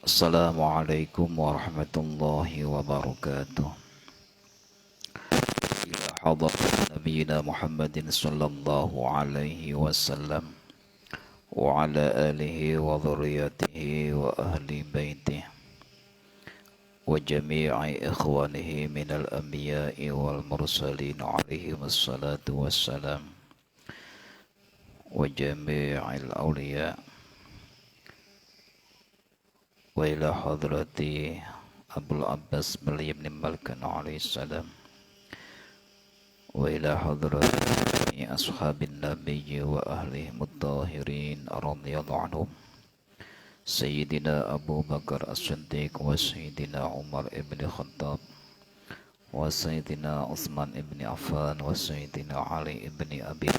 Assalamualaikum warahmatullahi wabarakatuh. Ila hadrat Nabiyina Muhammadin sallallahu alaihi wasallam wa ala alihi wa dhurriyyatihi wa ahli baitih wa jami'i ikhwanihi minal anbiya'i wal mursalin alaihim assalatu wassalam wa jami'il awliya wa ila hadrati Abul Abbas Bali ibn Malkan alaihi salam wa ila hadrati ashabin nabiyyi wa ahlihim at-tahirin radhiyallahu anhum Sayyidina Abu Bakar As-Siddiq wa Sayyidina Umar ibn Khattab wa Sayyidina Uthman ibn Affan wa Sayyidina Ali ibn Abi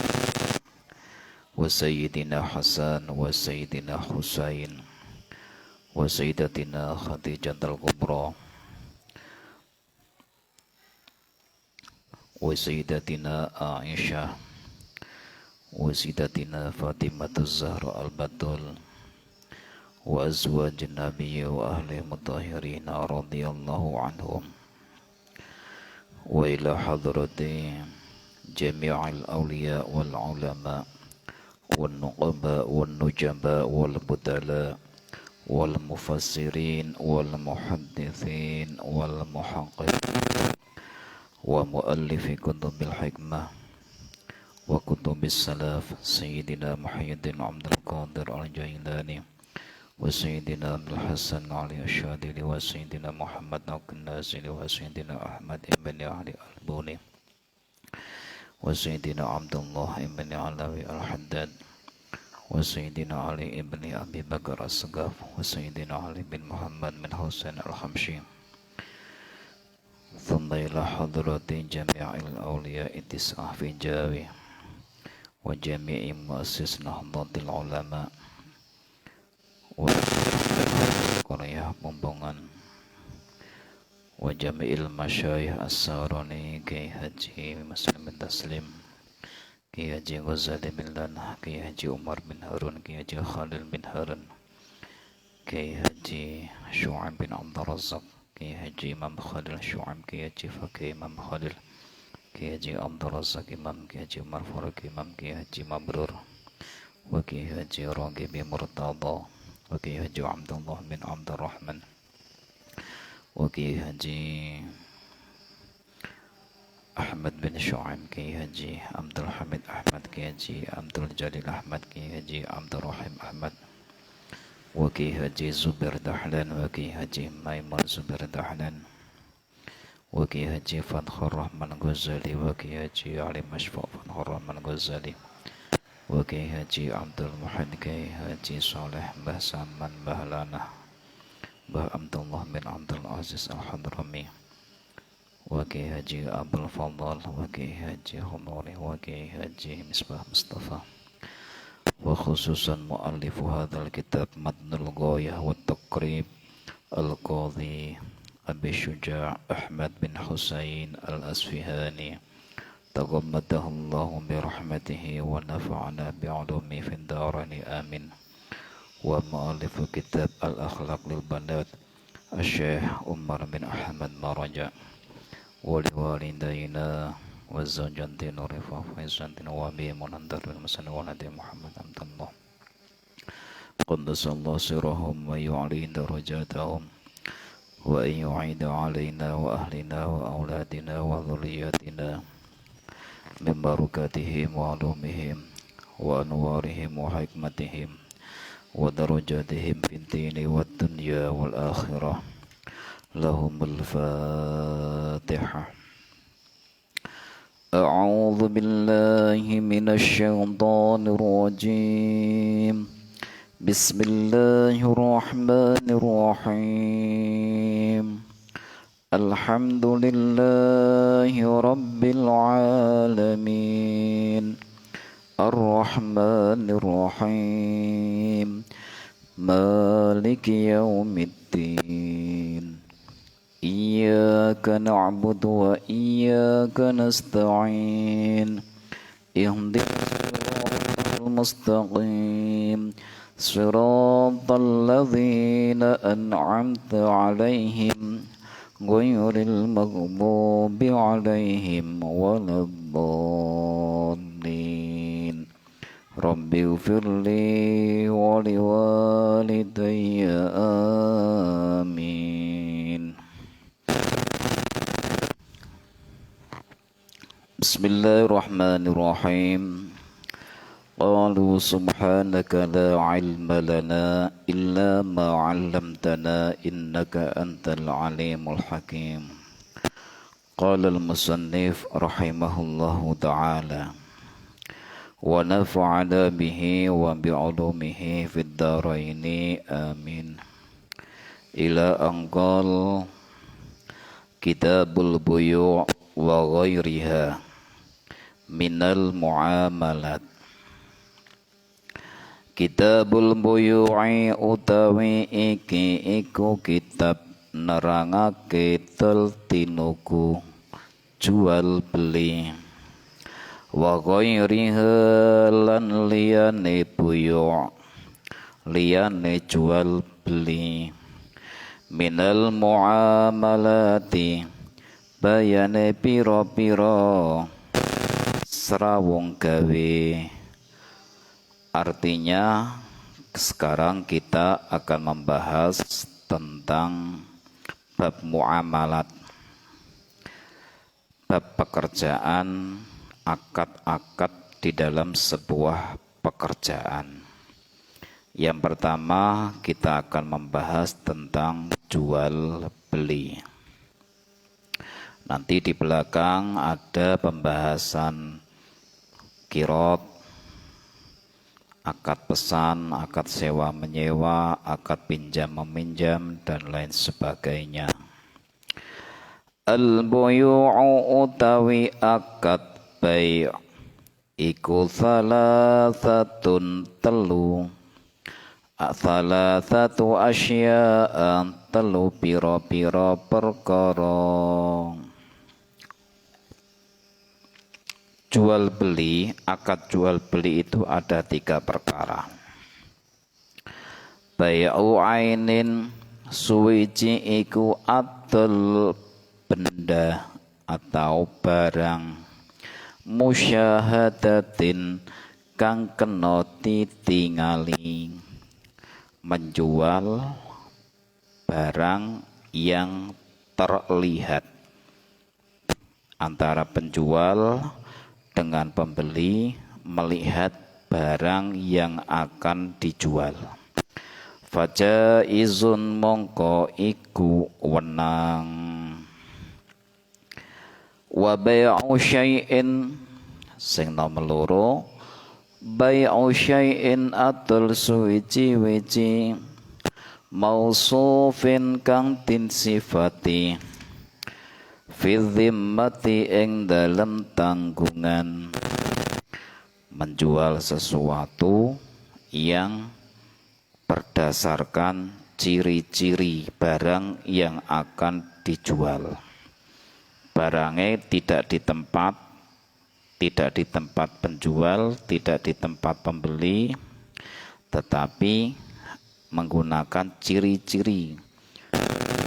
wa Sayyidina Hasan wa Sayyidina Husain wa Sayyidatina Khadijah al-Kubra wa Sayyidatina Aisyah wa Sayyidatina Fatimah Az-Zahra al-Batul wa azwajin nabiyyi wa ahli mutahirin radhiyallahu anhum wa ila hadrati jami'il awliya wal ulama wal nuqaba wal nujaba wal budala wal mufassirin wal muhaddithin wal muhaqqiqin wa muallifi kutubil hikmah wa kutubis salaf Sayyidina Muhyiddin Abdul Qadir al-Jailani wa Sayyidina Abdul Hasan Ali Asyadili wa Sayyidina Muhammad al-Nasiri wa Sayyidina Ahmad ibn Ali al-Buni wa Sayyidina Abdullah ibn Alawi al-Haddad wa Sayyidina Ali ibn Abi Bakar as-Sagaf wa Sayyidina Ali bin Muhammad bin Husain al-Hamshi thumma ila hadrati jami'il awliya'i tis'ah fi Jawi wa jami'i muassis Nahdlatul Ulama wa Korea Bumbungan wa jami'il masyayikh as-Sarani Kiai Haji Muslim bin Taslim Kiai Haji Ghazali bin Lana Kiai Haji Umar bin Harun Kiai Haji Khalil bin Harun Kiai Haji Syu'aib bin Abdul Razak Kiai Haji Imam Khalil Syu'aib Kiai Haji Fakih Imam Khalil Kiai Haji Abdul Razak Imam Kiai Haji Umar Faruq Imam Kiai Haji Mabrur wa Kiai Haji Raghib bin Murtada wa Kiai Haji Abdullah bin Abdul Rahman wa Kiai Haji Ahmad bin Syu'aib Kiai Haji Abdul Hamid Ahmad Kiai Haji Abdul Jalil Ahmad Kiai Haji Abdul Rahim Ahmad wa Kiai Haji Zubair Dahlan wa Kiai Haji Maimun Zubair Dahlan wa Kiai Haji Fathur Rahman Ghazali wa Kiai Haji Ali Mashfa' Fathur Rahman Ghazali wa Kiai Haji Abdul Muhid Kiai Haji Saleh Mbah Saman Mbah Lanah Mbah Abdullah bin Abdul Aziz Al-Hadrami wa Kiai Haji Abdul Fadl wa Kiai Haji Khudari wa Kiai Haji Misbah Mustafa wa khususan muallifu hadzal kitab Matnul Ghayah wa Taqrib Al-Qadhi Abi Syuja' Ahmad bin Husain Al-Asfihani taqammadahu bi rahmatihi wa nafa'ana bi 'ulumi fid darain amin wa muallifu kitab Al-Akhlaq lil Banat Asy-Syaikh Umar bin Ahmad Maraja wa liwalidayna wa zawjatina Rifah Faizantina wa bi munandar bin Musanna wa Nabi Muhammad Abdullah qaddasallahu sirrahum wa yu'li darajatahum wa yu'ida 'alaina wa ahlina wa auladina wa dhurriyyatina min barakatihim wa 'ulumihim wa anwarihim wa hikmatihim wa darajatihim fid dini wad dunya wal akhirah lahumul fatihah. A'udzu billahi minasy syaithanir rajim. Bismillahirrahmanirrahim. Alhamdulillahi rabbil alamin. Ar-Rahmanir Rahim. Maliki yaumiddin. Iyyaka na'budu wa iyyaka nasta'in. Ihdinas siratal mustaqim. صراط الذين أنعمت عليهم غير المغضوب عليهم ولا الضالين رب اغفر لي ولوالدي آمين. بسم الله الرحمن الرحيم. قالوا سبحانك لا علم لنا إلا ما علمتنا إنك أنت العليم الحكيم. قال المصنف رحمه الله تعالى ونفعنا به وبعلومه في الدارين آمين. إلى أن قال كتاب البيوع وغيرها من المعاملات. Kitabul buyu'i utawi iki iku kitab nerangake teltinuku jual beli wa ghairiha lan liyane buyu' liyane jual beli minal muamalati bayane pira-pira srawung gawe. Artinya sekarang kita akan membahas tentang bab muamalat, bab pekerjaan, akad-akad di dalam sebuah pekerjaan. Yang pertama kita akan membahas tentang jual beli. Nanti di belakang ada pembahasan qirot, akad pesan, akad sewa menyewa, akad pinjam meminjam dan lain sebagainya. Al-buyu'u utawi akad bai' iku salasatun telu, salasatu asya'a telu pira-pira perkara. Jual beli, akad jual beli itu ada 3 perkara. Bai'u ainin, suwiji iku adol benda atau barang, musyahadatin kang kena ditingali, menjual barang yang terlihat antara penjual dengan pembeli melihat barang yang akan dijual. Fajaizun mongko iku wenang. Wa bai'u syai'in sing nomor loro, bai'u syai'in atul suwiji-wiji mausufin kang tin sifati fi dhimmati ing dalam tanggungan, menjual sesuatu yang berdasarkan ciri-ciri barang yang akan dijual. Barangnya tidak di tempat penjual, tidak di tempat pembeli, tetapi menggunakan ciri-ciri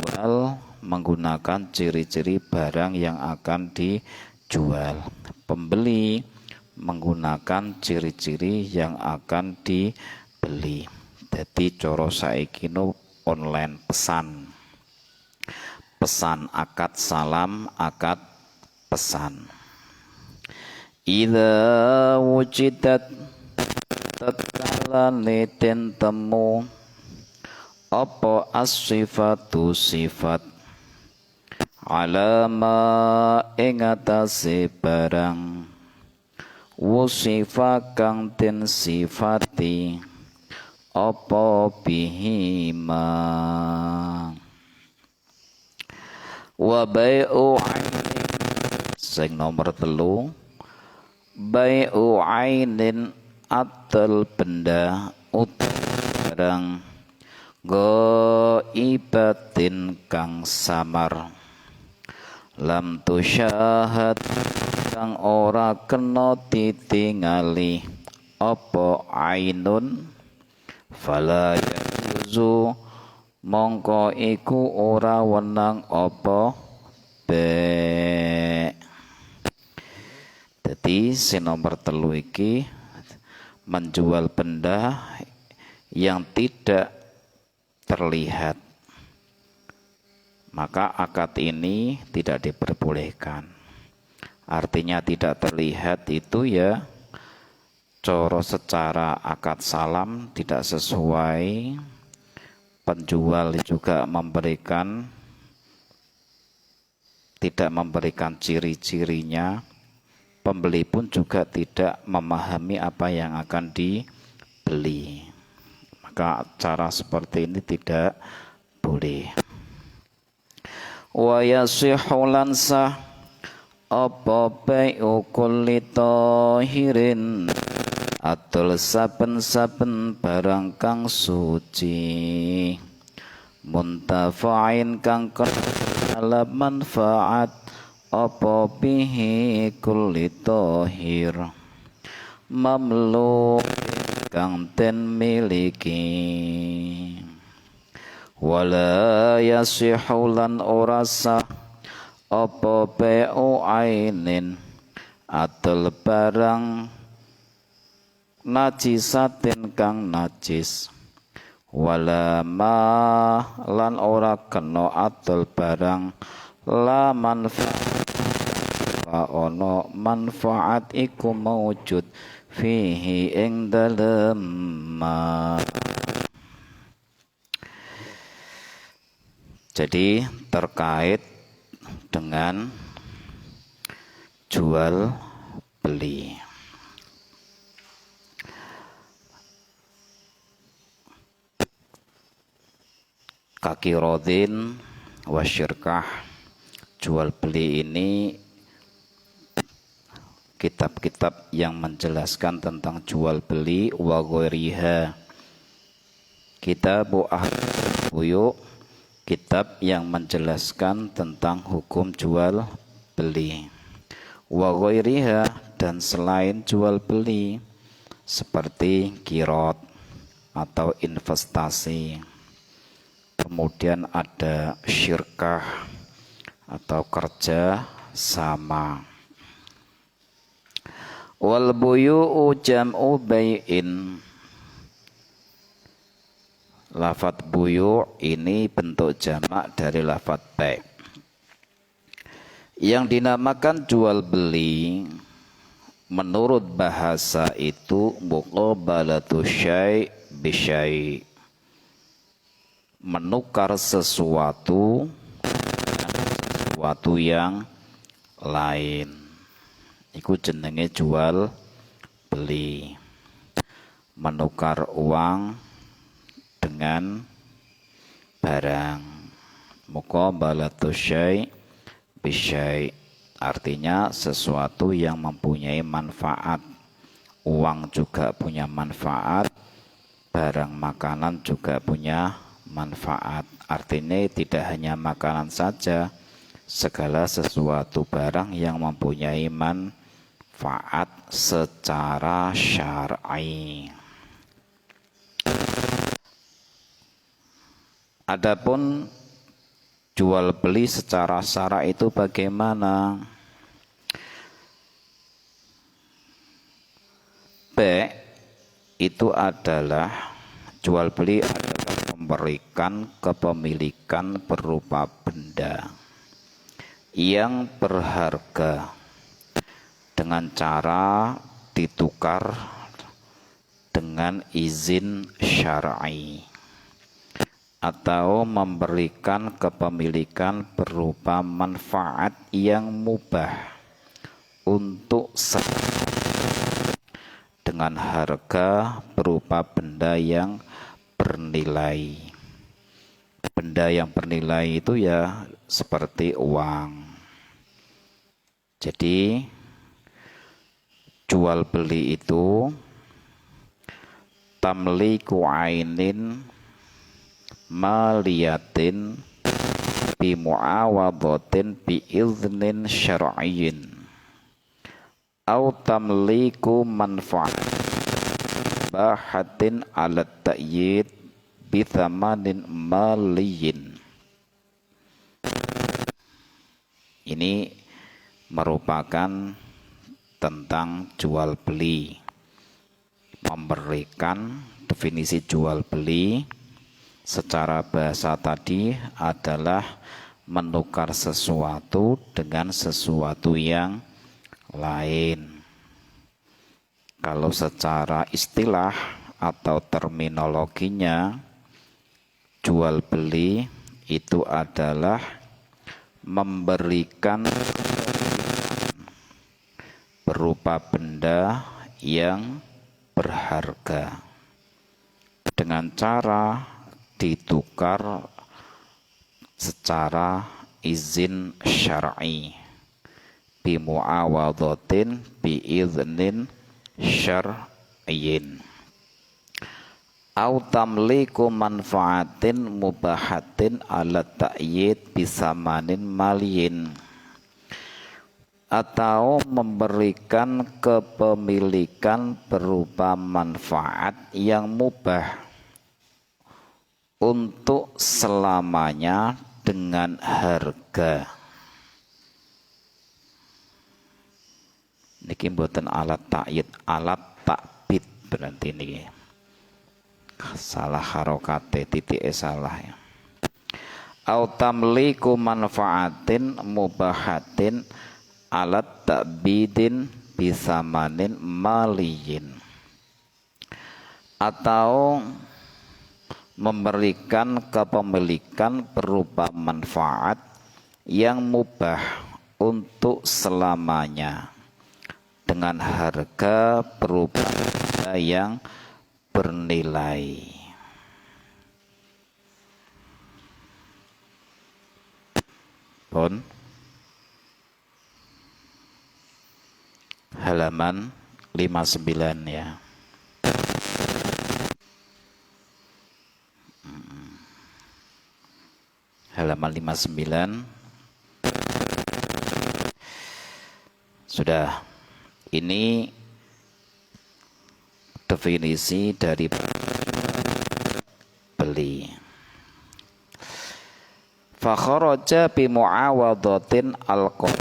jual, menggunakan ciri-ciri barang yang akan dijual. Pembeli menggunakan ciri-ciri yang akan dibeli. Jadi coro saiki online pesan. Pesan akad salam, akad pesan. Idza wujidat tatkala den temu apa as-sifatu sifat alama ing atase barang wusifa kang den sifati apa bihima wa bai'u ainin sing nomor 3 bai'u ainin atal benda barang ghaibatin kang samar lam tusyahad kang ora kena ditingali apa ainun fala yajuzu mongko iku ora wenang apa be. Jadi nomor 3 iki menjual benda yang tidak terlihat, maka akad ini tidak diperbolehkan. Artinya tidak terlihat itu ya coro secara akad salam tidak sesuai, penjual juga tidak memberikan ciri-cirinya, pembeli pun juga tidak memahami apa yang akan dibeli. Maka cara seperti ini tidak boleh. Wa yasihhu lan sah apa bai'u kulli tahirin atul saben-saben barang kang suci muntafa'in kang kena manfaat apa bihi kulli tahir mamluk kang den miliki. Wala yasihu lan ora sah apa bai'u ainin atul barang najisatin kang najis, wala ma lan ora kena atul barang la manfaat ono manfaat iku maujud fihi ing dalem ma. Jadi terkait dengan jual beli, kaki rodin wasyirkah, jual beli ini kitab-kitab yang menjelaskan tentang jual beli wa ghairiha, kitabu buyu, kitab yang menjelaskan tentang hukum jual beli, wa ghairiha dan selain jual beli seperti qirad atau investasi, kemudian ada syirkah atau kerja sama. Wal buyu'u jam'u bai'in, lafadz buyu' ini bentuk jamak dari lafadz bai'. Yang dinamakan jual beli menurut bahasa itu muqabalatu syai' bisyai', menukar sesuatu dengan sesuatu yang lain. Iku jenenge jual beli, menukar uang dengan barang. Muqabalatu syai' bisyai', artinya sesuatu yang mempunyai manfaat. Uang juga punya manfaat, barang makanan juga punya manfaat. Artinya tidak hanya makanan saja, segala sesuatu barang yang mempunyai manfaat secara syar'i. Adapun jual beli secara syara itu bagaimana? Itu adalah jual beli adalah memberikan kepemilikan berupa benda yang berharga dengan cara ditukar dengan izin syar'i, atau memberikan kepemilikan berupa manfaat yang mubah untuk dengan harga berupa benda yang bernilai. Benda yang bernilai itu ya seperti uang. Jadi jual beli itu tamliku ainin maliyatin bi mu'awadhatin bi iznin syar'iyyin au tamliku manfaat mubahatin ala ta'yid bithamanin maliyin. Ini merupakan tentang jual beli, memberikan definisi jual beli secara bahasa tadi adalah menukar sesuatu dengan sesuatu yang lain. Kalau secara istilah atau terminologinya, jual beli itu adalah memberikan berupa benda yang berharga dengan cara ditukar secara izin syar'i, bi muawadhatin bi idznin syar'iyyin, au tamliku manfaatin mubahatin ala ta'yid bisamanin maliyin, atau memberikan kepemilikan berupa manfaat yang mubah untuk selamanya dengan harga. Niki mboten alat ta'yid, alat takbid berarti niki. Salah harokate, titik salah ya. Au tamliku manfaatin mubahatin alat ta'bidin bisamanin maliyin, atau memberikan kepemilikan berupa manfaat yang mubah untuk selamanya dengan harga berupa yang bernilai. Pun halaman 59 ya. Halaman 59 sudah. Ini definisi dari beli. Fa kharaja bi muawadhatin al-qad,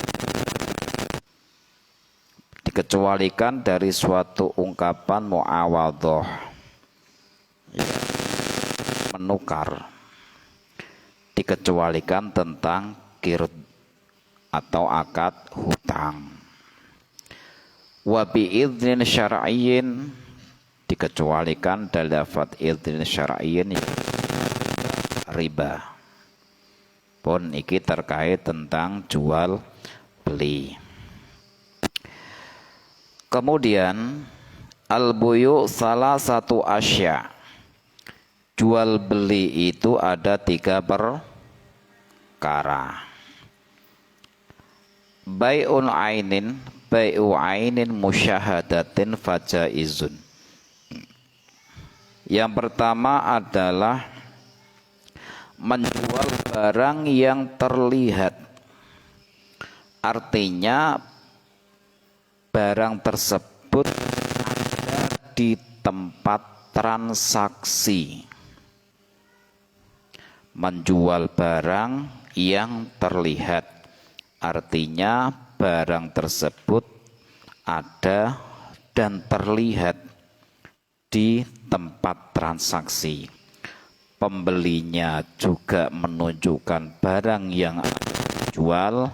dikecualikan dari suatu ungkapan muawadhah, menukar, dikecualikan tentang qird atau akad hutang. Wa bi idznin syar'iyyin, dikecualikan dari lafaz idznin syar'iyyin riba. Pun iki terkait tentang jual beli. Kemudian al-buyu salah satu asya. Jual beli itu ada 3 perkara. Bai'un ainin, bai'u ainin musyahadatin fajaizun. Yang pertama adalah menjual barang yang terlihat. Artinya barang tersebut ada di tempat transaksi. Menjual barang yang terlihat, artinya barang tersebut ada dan terlihat di tempat transaksi. Pembelinya juga menunjukkan barang yang dijual,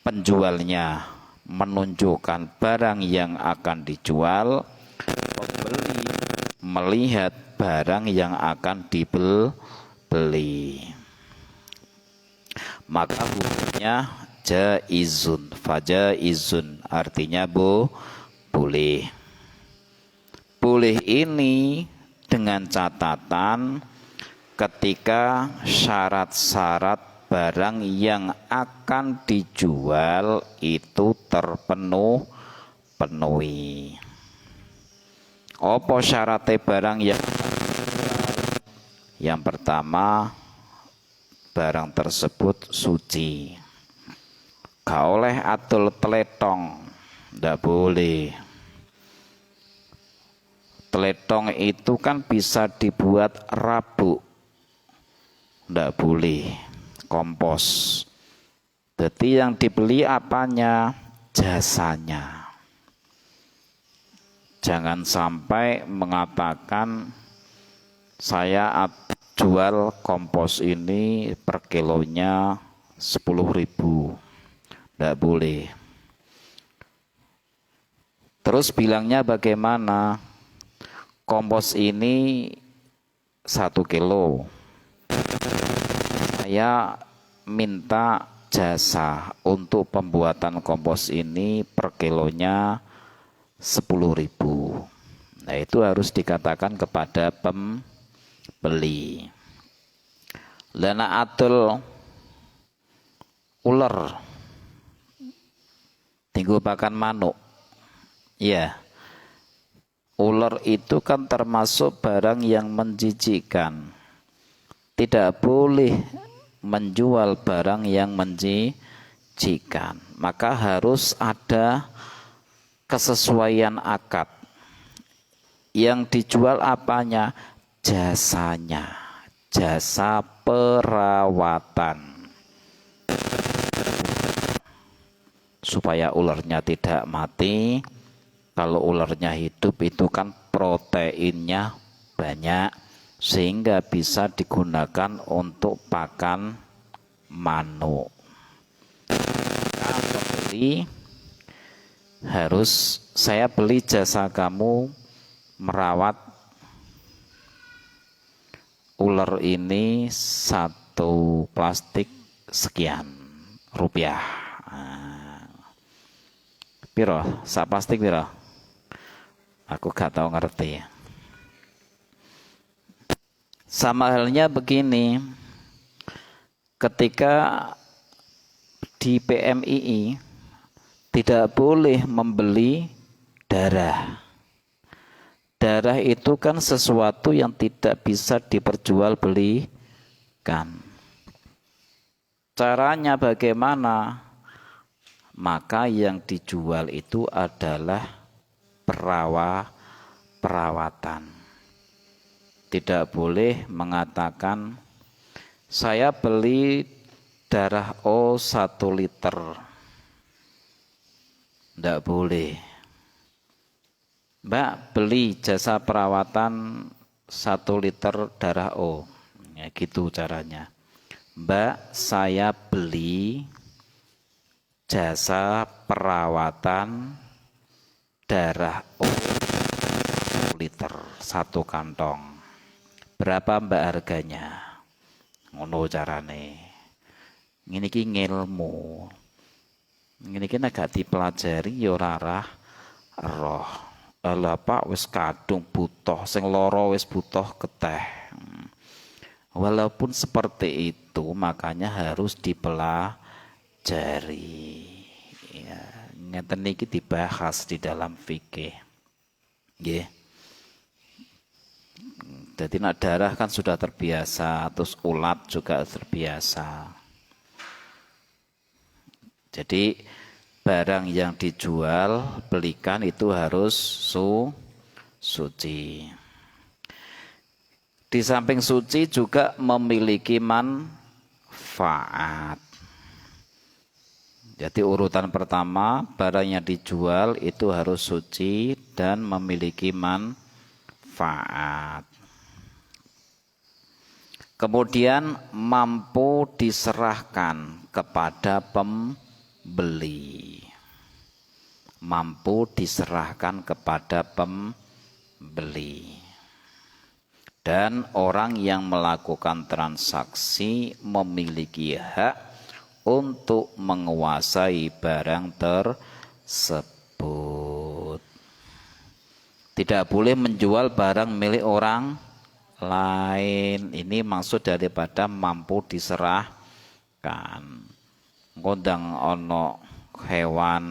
penjualnya menunjukkan barang yang akan dijual, pembeli melihat barang yang akan dibeli, maka hukumnya jaizun, fajaizun, artinya boleh. Boleh ini dengan catatan ketika syarat-syarat barang yang akan dijual itu terpenuhi. Apa syaratnya barang yang yang pertama, barang tersebut suci. Gak oleh atul teletong, ndak boleh. Teletong itu kan bisa dibuat rabuk, ndak boleh kompos. Jadi yang dibeli apanya? Jasanya. Jangan sampai mengatakan saya jual kompos ini per kilonya 10.000. Ndak boleh. Terus bilangnya bagaimana? Kompos ini 1 kilo. Saya minta jasa untuk pembuatan kompos ini per kilonya 10.000. Nah, itu harus dikatakan kepada pembeli. Lana atul ular tinggu pakan manuk. Ya, ular itu kan termasuk barang yang menjijikkan. Tidak boleh menjual barang yang menjijikan, maka harus ada kesesuaian akad. Yang dijual apanya? Jasanya, jasa perawatan, supaya ularnya tidak mati. Kalau ularnya hidup itu kan proteinnya banyak, sehingga bisa digunakan untuk pakan manuk. Pembeli harus, saya beli jasa kamu merawat ular ini 1 plastik sekian rupiah. Piro? Sak plastik piro? Aku gak tahu ngerti. Sama halnya begini, ketika di PMII tidak boleh membeli darah. Darah itu kan sesuatu yang tidak bisa diperjualbelikan. Caranya bagaimana? Maka yang dijual itu adalah perawatan. Tidak boleh mengatakan saya beli darah O 1 liter. Tidak boleh. Mbak, beli jasa perawatan 1 liter darah O. Ya, gitu caranya. Mbak, saya beli jasa perawatan darah O 1 liter, 1 kantong. Berapa mbak harganya? Ngono carane. Ngene iki ngilmu. Ngene iki nek gak dipelajari ya ora roh. Lah Pak wis kadung butuh, sing lara wis butuh keteh. Walaupun seperti itu, makanya harus dipelajari. Ya, ngeten iki dibahas di dalam fikih. Nggih. Jadi nak darah kan sudah terbiasa, terus ulat juga terbiasa. Jadi barang yang dijual, belikan itu harus suci. Di samping suci juga memiliki manfaat. Jadi urutan pertama, barang yang dijual itu harus suci dan memiliki manfaat. Kemudian mampu diserahkan kepada pembeli. Mampu diserahkan kepada pembeli. Dan orang yang melakukan transaksi memiliki hak untuk menguasai barang tersebut. Tidak boleh menjual barang milik orang lain. Ini maksud daripada mampu diserahkan. Ngondang ono hewan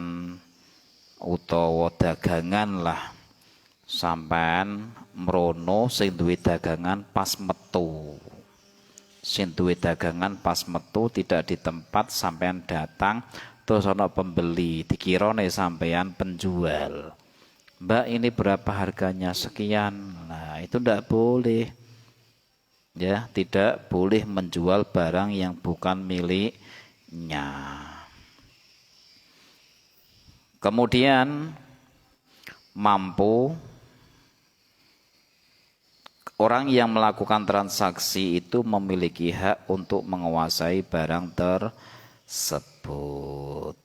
utawa dagangan lah, sampean mrono sing duwe dagangan pas metu. Sing duwe dagangan pas metu tidak di tempat, sampean datang terus ono pembeli, dikirane sampean penjual. Mbak ini berapa harganya, sekian. Nah itu tidak boleh, ya, tidak boleh menjual barang yang bukan miliknya. Kemudian mampu, orang yang melakukan transaksi itu memiliki hak untuk menguasai barang tersebut.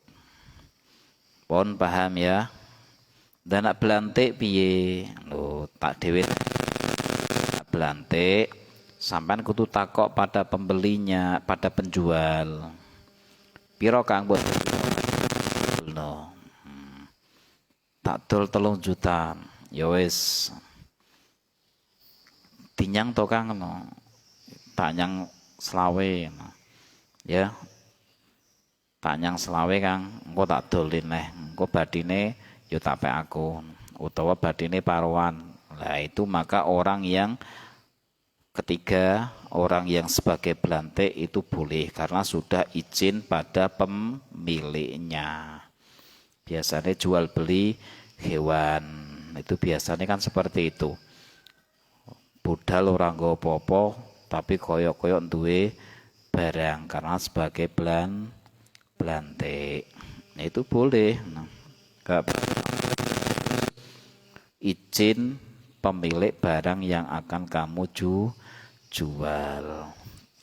Pon paham ya? Dan nak belantik piye? Lho, tak dhewe belantik, sampean kudu takok pada pembelinya, pada penjual. Piro Kang buat no. Tak dol 3 juta. Ya wis. Dinyang to Kang no. Tak nyang selawe no. Ya. Tak nyang selawe Kang, engko tak dolin neh. Engko badine yo tak pek aku, utawa badine paruan. Lah itu maka orang yang ketiga, orang yang sebagai belantik itu boleh karena sudah izin pada pemiliknya. Biasanya jual beli hewan itu biasanya kan seperti itu. Budal orang nggo apa-apa tapi koyok-koyok duwe barang karena sebagai belantik. Nah, itu boleh. Nah, izin pemilik barang yang akan kamu jual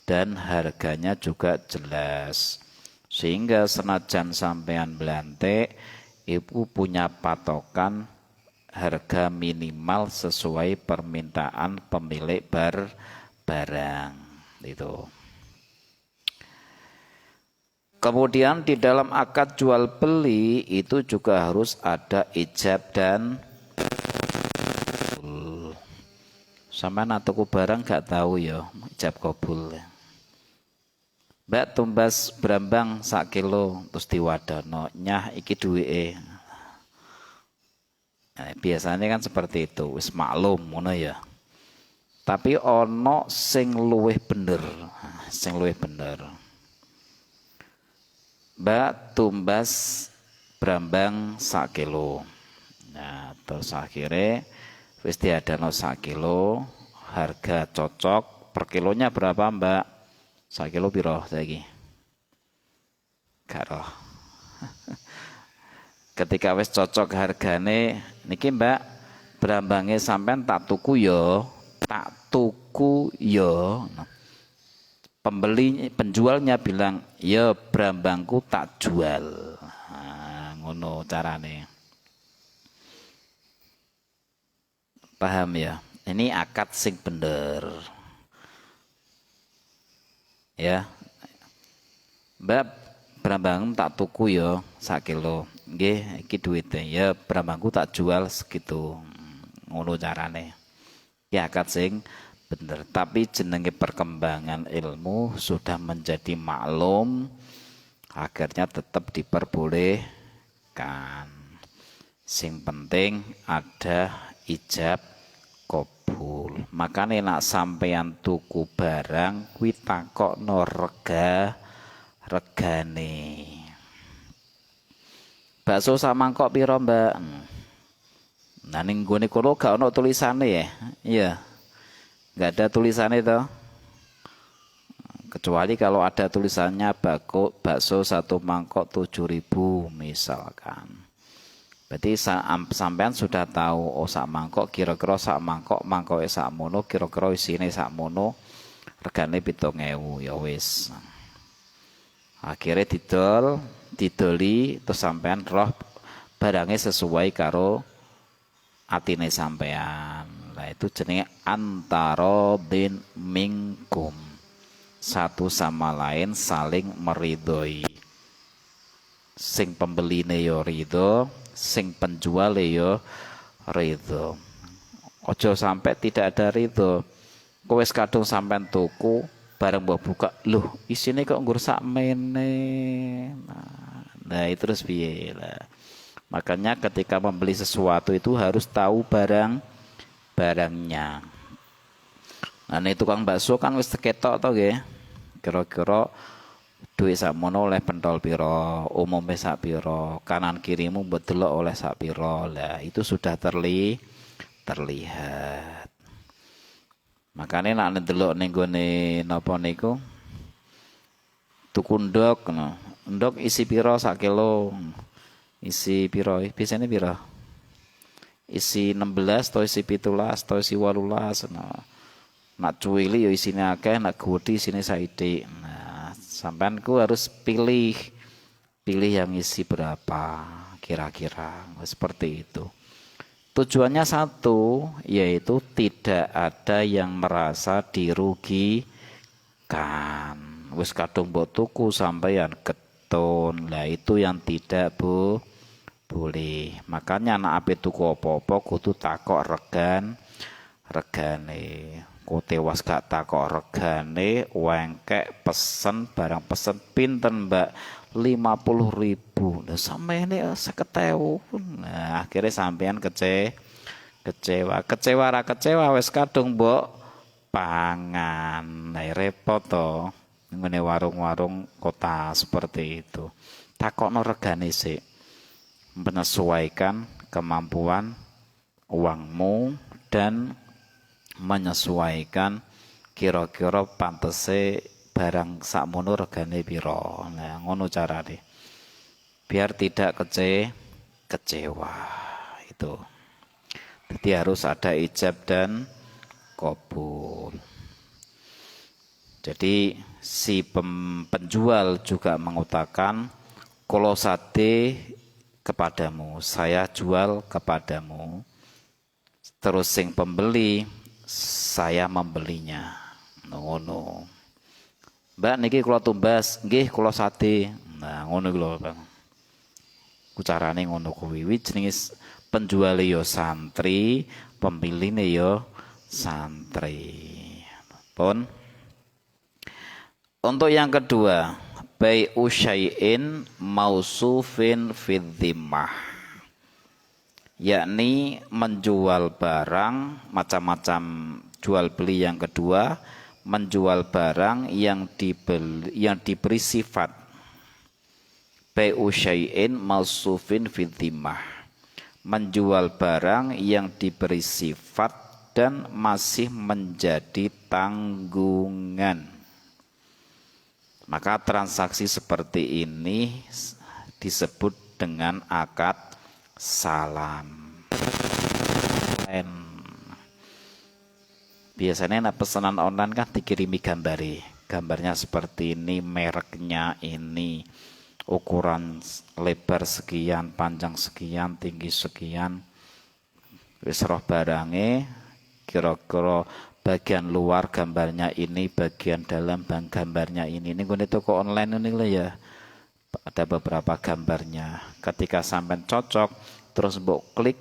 dan harganya juga jelas sehingga senajan sampean belantik ibu punya patokan harga minimal sesuai permintaan pemilik barang itu. Kemudian di dalam akad jual beli itu juga harus ada ijab dan kabul. Sampeyan tuku barang gak tahu ya ijab kabul. Mbak tumbas brambang 1 kilo terus diwadano, nyah iki duwike. Nah, biasanya kan seperti itu, wis maklum ngono ya. Tapi ono sing luwih bener, Mbak tumbas brambang 1 kilo. Nah, terus akhirnya wis diadano 1 kilo, harga cocok, per kilonya berapa Mbak? 1 kilo piro saiki? Gak roh. Ketika wis cocok hargane, niki Mbak, brambange sampean tak tuku yo. Nah, penjualnya bilang ya brambangku tak jual. Nah, ngono carane. Paham ya? Ini akad sing bener. Ya. Mbak, brambang tak tuku ya 1 kilo. Nggih, iki duwite. Ya brambangku tak jual segitu. Ngono carane. Ya akad sing bener, tapi jenenge perkembangan ilmu sudah menjadi maklum, akhirnya tetap diperbolehkan. Sing penting ada ijab kabul. Makane nak sampeyan tuku barang kuwi takokno regane. Bakso sak mangkok piro, Mbak? Nah ning gone kono gak ono tulisane ya. Iya. Enggak ada tulisannya itu. Kecuali kalau ada tulisannya bakso 1 mangkok 7.000 misalkan. Berarti sampean sudah tahu oh sak mangkok kira-kira sak mangkoke sak mono kira-kira isine sak mono regane 7.000 ya wis. Akhirnya didoli terus sampean roh barangnya sesuai karo atine sampean. Nah itu jenenge antara bin minkum, satu sama lain saling meridhoi. Sing pembeline yo ridho, sing penjuale yo ridho. Ojo sampai tidak ada ridho. Kowe wis kadung sampean tuku bareng mbok buka, loh isine kok nggur sak mene. Nah itu terus piye lah. Makanya ketika membeli sesuatu itu harus tahu barangnya. Nah ini tukang bakso kan wis ketok to nggih. Kira-kira duit sakmono oleh pentol piro, umumnya sak piro, kanan kirimu mbok delok oleh sak piro. Lah itu sudah terlihat. Makanya nak ndelok ning gone napa niku tuku ndok no. Ndok isi piro sak kilo. Isi piro? Biasanya piro? Isi 16 atau isi 17 atau isi 18. Nah, nak cuwili ya isine akeh, nak gedhi isine saidik. Nah, sampean ku harus pilih yang isi berapa kira-kira. Seperti itu. Tujuannya satu, yaitu tidak ada yang merasa dirugikan. Wis kadung mbok tuku sampeyan keton. Lah itu yang tidak boleh. Makanya anak ape tuku apa-apa kudu takok regane. Kok tewas gak takok regane, wengkek pesen barang pesen pinten Mbak? 50.000. Lah sampeyan 50.000. Nah, akhirnya sampean kecewa wis kadung mbok pangan. Nah, repot to. Ngene warung-warung kota seperti itu. Takokno regane sik. Menyesuaikan kemampuan uangmu dan menyesuaikan kira-kira pantese barang sakmono regane piro. Nah, ngono carane. Biar tidak kecewa. Itu. Jadi harus ada ijab dan qabul. Jadi si penjual juga mengutakan kalau sate kepadamu, saya jual kepadamu. Terus sing pembeli, saya membelinya. Ngono. Mbak niki kula tumbas, nggih kula sate. Nah, ngono iku lho, Bang. Ku carane ngono kuwi. Jenenge penjual yo santri, pemiline yo santri. Pun untuk yang kedua, bai'u syai'in mausufin fid dhimmah, yakni menjual barang macam-macam jual beli. Yang kedua, menjual barang yang diberi sifat bai'u syai'in mausufin fid dhimmah, menjual barang yang diberi sifat dan masih menjadi tanggungan. Maka transaksi seperti ini disebut dengan akad salam. Biasanya pesanan online kan dikirimi gambarnya seperti ini, mereknya ini, ukuran lebar sekian, panjang sekian, tinggi sekian. Wis roh barange kira-kira bagian luar gambarnya ini, bagian dalam gambarnya ini. Ini gue toko online ini lah ya. Ada beberapa gambarnya. Ketika sampai cocok, terus mbok klik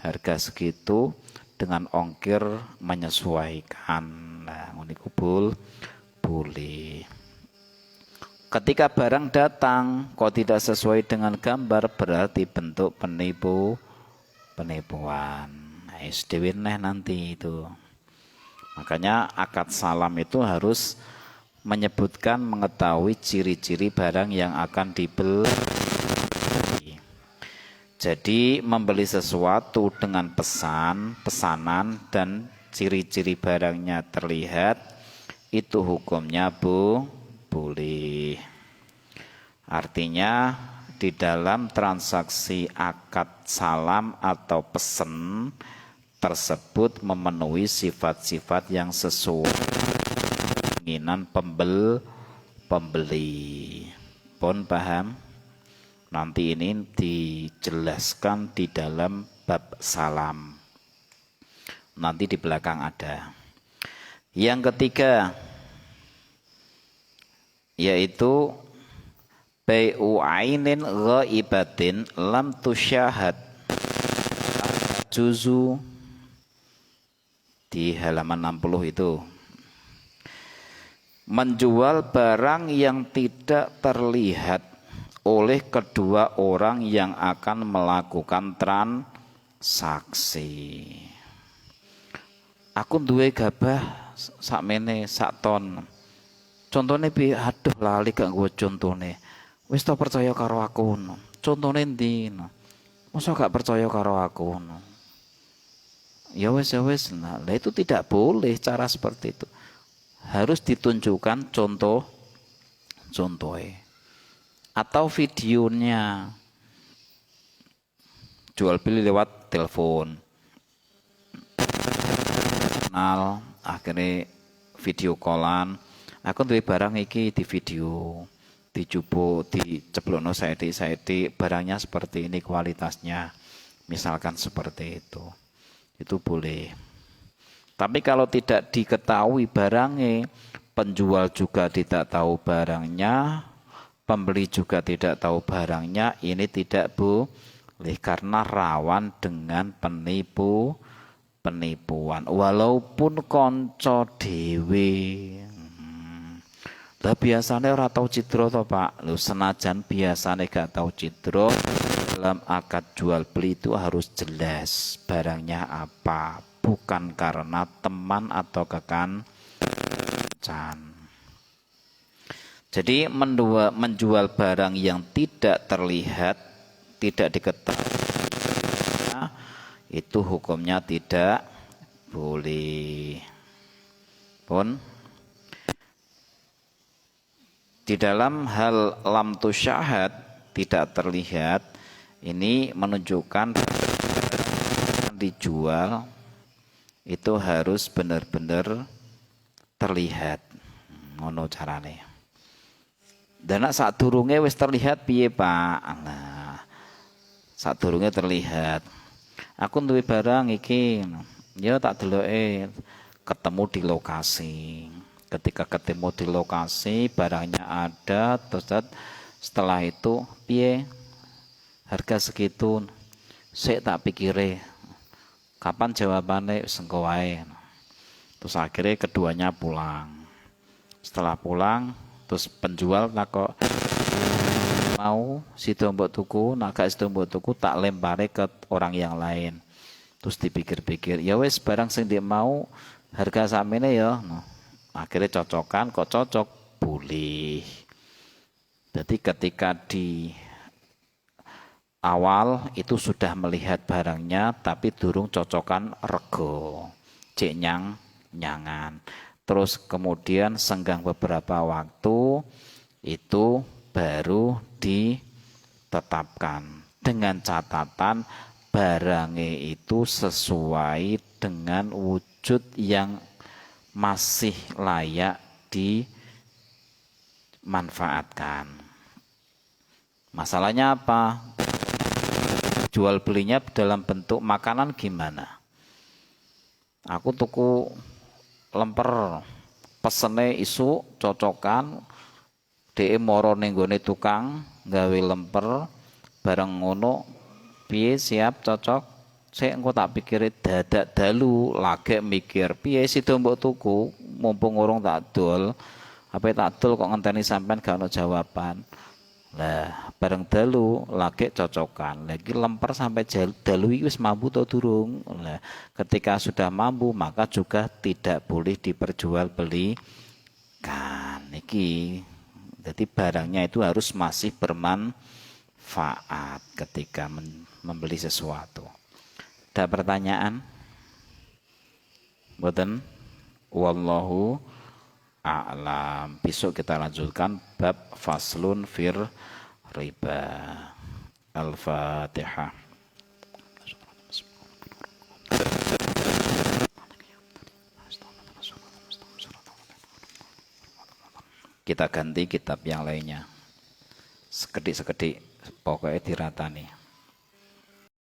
harga segitu dengan ongkir menyesuaikan. Nah, ini boleh. Ketika barang datang kok tidak sesuai dengan gambar, berarti bentuk penipuan. Nah, SDW nanti itu. Makanya akad salam itu harus menyebutkan, mengetahui ciri-ciri barang yang akan dibeli. Jadi membeli sesuatu dengan pesanan dan ciri-ciri barangnya terlihat, itu hukumnya boleh. Artinya di dalam transaksi akad salam atau pesen tersebut memenuhi sifat-sifat yang sesuai keinginan pembeli. Pun paham? Nanti ini dijelaskan di dalam bab salam. Nanti di belakang ada. Yang ketiga yaitu bai'u ainin ghaibatin lam tusyahad, juzu di halaman 60 itu. Menjual barang yang tidak terlihat oleh kedua orang yang akan melakukan transaksi. Aku duwe gabah sakmene sak ton. Contone piye? Aduh lali gak nggo contone. Wis ta percaya karo aku ngono. Contone ndi? Masa gak percaya karo aku ngono. Ya wis. Nah, itu tidak boleh cara seperti itu. Harus ditunjukkan contohnya atau videonya. Jual beli lewat telepon. Kenal, akhirnya video callan. Aku duwe barang iki di video, dijupuk, diceblokno saiki barangnya seperti ini kualitasnya. Misalkan seperti itu. Itu boleh. Tapi kalau tidak diketahui barangnya, penjual juga tidak tahu barangnya, pembeli juga tidak tahu barangnya, ini tidak boleh karena rawan dengan penipuan walaupun konco dewe. Lah biasanya ora tau cidro to Pak. Lho senajan biasanya gak tau cidro, dalam akad jual beli itu harus jelas barangnya apa, bukan karena teman atau kekancan. Jadi menjual barang yang tidak terlihat, tidak diketahui, itu hukumnya tidak boleh. Pun di dalam hal lam tusyahad, tidak terlihat, ini menunjukkan dijual itu harus benar-benar terlihat. Ngono carane. Dan saat durunge wis terlihat piye Pak? Nah, saat durunge terlihat. Aku duwe barang iki, ya tak deloke ketemu di lokasi. Ketika ketemu di lokasi, barangnya ada, terus setelah itu piye? Harga segitu. Sik tak pikire. Kapan jawabannya? Sengko wae. Terus akhirnya keduanya pulang. Setelah pulang, terus penjual takok mau sido mbok tuku, nak gak sido mbok tuku tak lempare ke orang yang lain. Terus dipikir-pikir, ya wes barang sing dia mau harga samene ya. Nah, akhirnya cocokan, kok cocok boleh. Jadi ketika di awal itu sudah melihat barangnya tapi durung cocokan rego, cek nyangan. Terus kemudian senggang beberapa waktu itu baru ditetapkan dengan catatan barangnya itu sesuai dengan wujud yang masih layak dimanfaatkan. Masalahnya apa? Jual belinya dalam bentuk makanan gimana? Aku tuku lemper, pesene isu cocokan, dhek moro ning gone tukang gawe lemper bareng ngono piye siap cocok sik engko tak pikire dadak dalu lagi mikir piye sida mbok tuku mumpung urung tak dol apa tak dol kok ngenteni sampean gak ono jawaban. Lah bareng dalu lagi cocokan lagi lemper sampai dalu iki wis mampu atau durung. Lah ketika sudah mampu maka juga tidak boleh diperjualbelikan iki. Jadi barangnya itu harus masih bermanfaat ketika membeli sesuatu. Ada pertanyaan? Mboten? Wallahu a'lam. Besok kita lanjutkan bab faslun fir riba. Al-Fatihah. Kita ganti kitab yang lainnya. Sekedik-sekedik pokoknya diratani.